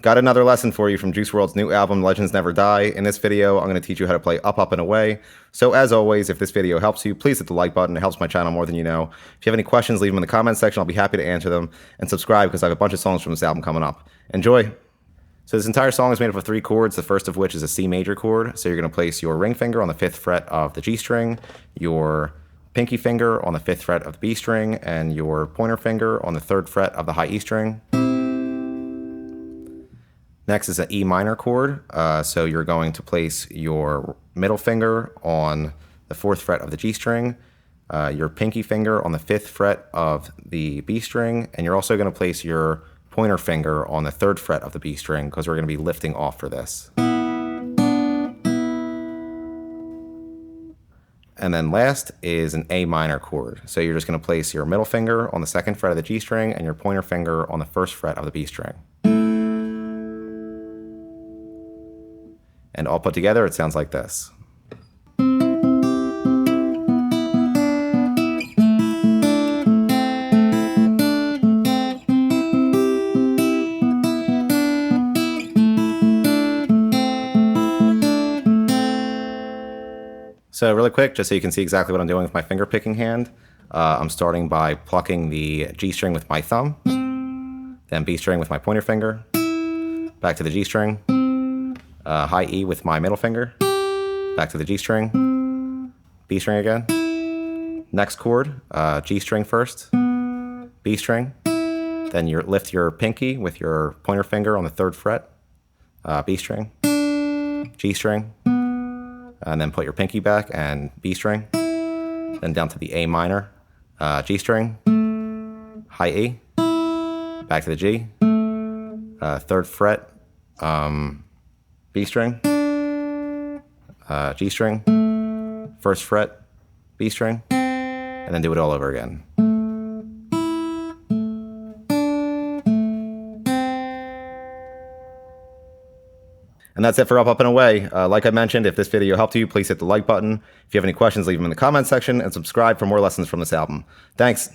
Got another lesson for you from Juice WRLD's new album, Legends Never Die. In this video, I'm going to teach you how to play Up, Up, and Away. So as always, if this video helps you, please hit the like button. It helps my channel more than you know. If you have any questions, leave them in the comments section. I'll be happy to answer them. And subscribe because I have a bunch of songs from this album coming up. Enjoy! So this entire song is made up of 3 chords, the first of which is a C major chord. So you're going to place your ring finger on the 5th fret of the G string, your pinky finger on the 5th fret of the B string, and your pointer finger on the 3rd fret of the high E string. Next is an E minor chord, so you're going to place your middle finger on the 4th fret of the G string, your pinky finger on the 5th fret of the B string, and you're also going to place your pointer finger on the 3rd fret of the B string because we're going to be lifting off for this. And then last is an A minor chord, so you're just going to place your middle finger on the 2nd fret of the G string and your pointer finger on the 1st fret of the B string. And all put together, it sounds like this. So really quick, just so you can see exactly what I'm doing with my finger picking hand, I'm starting by plucking the G string with my thumb, then B string with my pointer finger, back to the G string, high E with my middle finger, back to the G string, B string again, next chord, G string first, B string, then you lift your pinky with your pointer finger on the 3rd fret, B string, G string, and then put your pinky back and B string, then down to the A minor, G string, high E, back to the G, 3rd fret, B string, G string, 1st fret, B string, and then do it all over again. And that's it for Up, Up, and Away. Like I mentioned, if this video helped you, please hit the like button. If you have any questions, leave them in the comments section, and subscribe for more lessons from this album. Thanks!